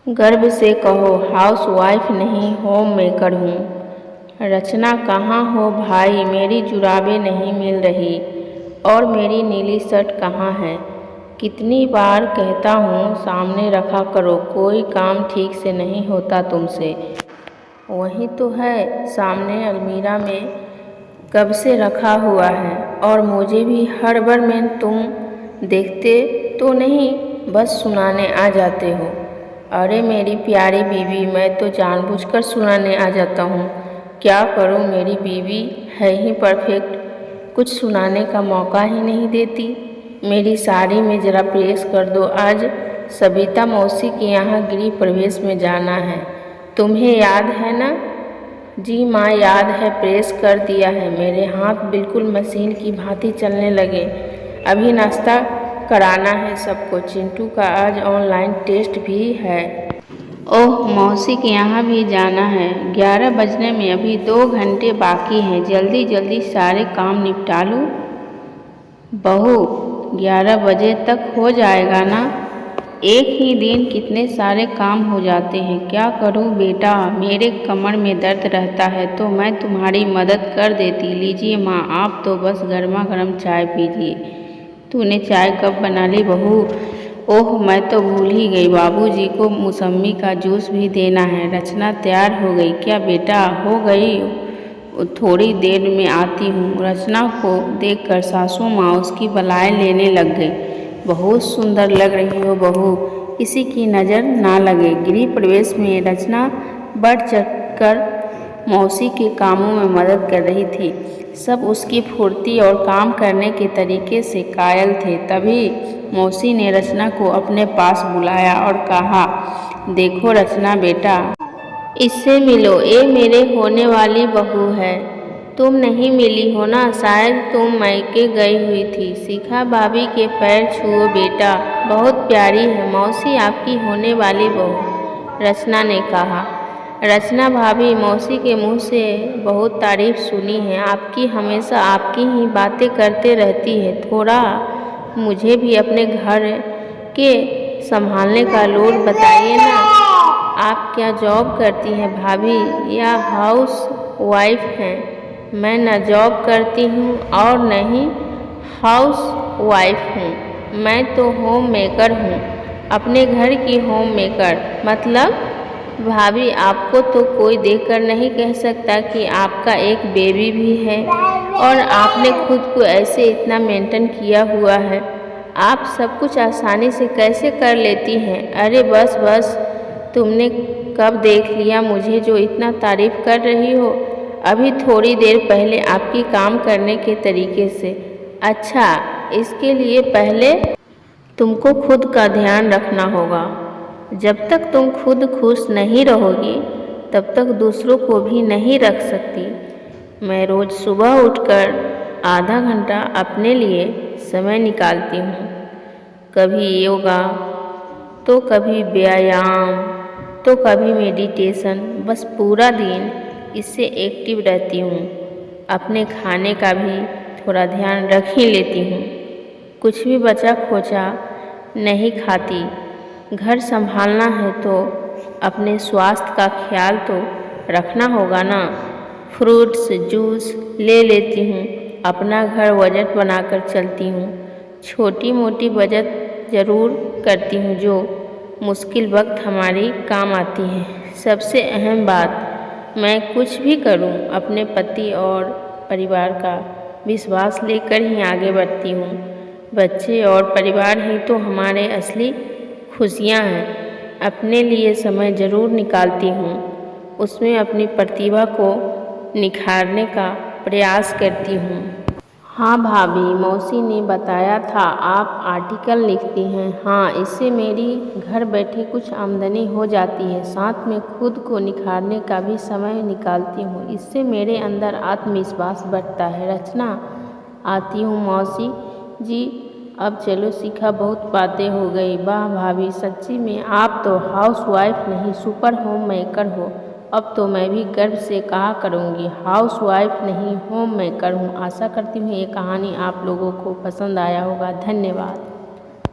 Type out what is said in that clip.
गर्व से कहो हाउस वाइफ नहीं होम मेकर हूँ। रचना कहाँ हो भाई, मेरी जुराबें नहीं मिल रही और मेरी नीली शर्ट कहाँ है। कितनी बार कहता हूँ सामने रखा करो, कोई काम ठीक से नहीं होता तुमसे। वही तो है सामने अलमीरा में कब से रखा हुआ है और मुझे भी हड़बड़ में तुम देखते तो नहीं, बस सुनाने आ जाते हो। अरे मेरी प्यारी बीवी, मैं तो जानबूझकर सुनाने आ जाता हूँ। क्या करूँ, मेरी बीवी है ही परफेक्ट, कुछ सुनाने का मौका ही नहीं देती। मेरी साड़ी में ज़रा प्रेस कर दो, आज सबिता मौसी के यहाँ गृह प्रवेश में जाना है, तुम्हें याद है ना। जी माँ याद है, प्रेस कर दिया है। मेरे हाथ बिल्कुल मशीन की भांति चलने लगे। अभी नाश्ता कराना है सबको, चिंटू का आज ऑनलाइन टेस्ट भी है। ओह मौसी के यहाँ भी जाना है, 11 बजने में अभी 2 घंटे बाकी हैं, जल्दी जल्दी सारे काम निपटा लूँ। बहू 11 बजे तक हो जाएगा ना, एक ही दिन कितने सारे काम हो जाते हैं। क्या करूँ बेटा, मेरे कमर में दर्द रहता है तो मैं तुम्हारी मदद कर देती। लीजिए माँ, आप तो बस गर्मा गर्म चाय पीजिए। तूने चाय कब बना ली बहू। ओह मैं तो भूल ही गई, बाबूजी को मौसमी का जूस भी देना है। रचना तैयार हो गई क्या बेटा। हो गई, थोड़ी देर में आती हूँ। रचना को देखकर सासू माँ उसकी बलाएं लेने लग गई। बहुत सुंदर लग रही हो बहू, किसी की नज़र ना लगे। गृह प्रवेश में रचना बढ़ चढ़कर मौसी के कामों में मदद कर रही थी। सब उसकी फुर्ती और काम करने के तरीके से कायल थे। तभी मौसी ने रचना को अपने पास बुलाया और कहा, देखो रचना बेटा, इससे मिलो, ये मेरे होने वाली बहू है। तुम नहीं मिली हो ना, शायद तुम मायके गई हुई थी। शिखा भाभी के पैर छुओ बेटा, बहुत प्यारी है मौसी आपकी होने वाली बहू, रचना ने कहा। रचना भाभी, मौसी के मुंह से बहुत तारीफ सुनी है आपकी, हमेशा आपकी ही बातें करते रहती है। थोड़ा मुझे भी अपने घर के संभालने का लोड बताइए ना। आप क्या जॉब करती हैं भाभी या हाउस वाइफ हैं। मैं न जॉब करती हूँ और न ही हाउस वाइफ हूँ, मैं तो होम मेकर हूँ, अपने घर की होम मेकर। मतलब भाभी, आपको तो कोई देखकर नहीं कह सकता कि आपका एक बेबी भी है और आपने खुद को ऐसे इतना मेंटेन किया हुआ है। आप सब कुछ आसानी से कैसे कर लेती हैं। अरे बस बस, तुमने कब देख लिया मुझे जो इतना तारीफ कर रही हो। अभी थोड़ी देर पहले आपकी काम करने के तरीके से। अच्छा, इसके लिए पहले तुमको खुद का ध्यान रखना होगा। जब तक तुम खुद खुश नहीं रहोगी तब तक दूसरों को भी नहीं रख सकती। मैं रोज़ सुबह उठकर आधा घंटा अपने लिए समय निकालती हूँ। कभी योगा तो कभी व्यायाम तो कभी मेडिटेशन, बस पूरा दिन इससे एक्टिव रहती हूँ। अपने खाने का भी थोड़ा ध्यान रख ही लेती हूँ, कुछ भी बचा खोचा नहीं खाती। घर संभालना है तो अपने स्वास्थ्य का ख्याल तो रखना होगा ना। फ्रूट्स जूस ले लेती हूँ, अपना घर बजट बनाकर चलती हूँ। छोटी मोटी बचत ज़रूर करती हूँ जो मुश्किल वक्त हमारी काम आती है। सबसे अहम बात, मैं कुछ भी करूँ अपने पति और परिवार का विश्वास लेकर ही आगे बढ़ती हूँ। बच्चे और परिवार ही तो हमारे असली खुशियाँ हैं। अपने लिए समय ज़रूर निकालती हूँ, उसमें अपनी प्रतिभा को निखारने का प्रयास करती हूँ। हाँ भाभी, मौसी ने बताया था आप आर्टिकल लिखती हैं। हाँ, इससे मेरी घर बैठे कुछ आमदनी हो जाती है, साथ में खुद को निखारने का भी समय निकालती हूँ। इससे मेरे अंदर आत्मविश्वास बढ़ता है। रचना, आती हूँ मौसी जी, अब चलो शिखा, बहुत बातें हो गई। वाह भाभी, सच्ची में आप तो हाउस वाइफ नहीं सुपर होम मेकर हो। अब तो मैं भी गर्व से कहा करूँगी, हाउस वाइफ नहीं होम मेकर हूँ। आशा करती हूँ ये कहानी आप लोगों को पसंद आया होगा। धन्यवाद।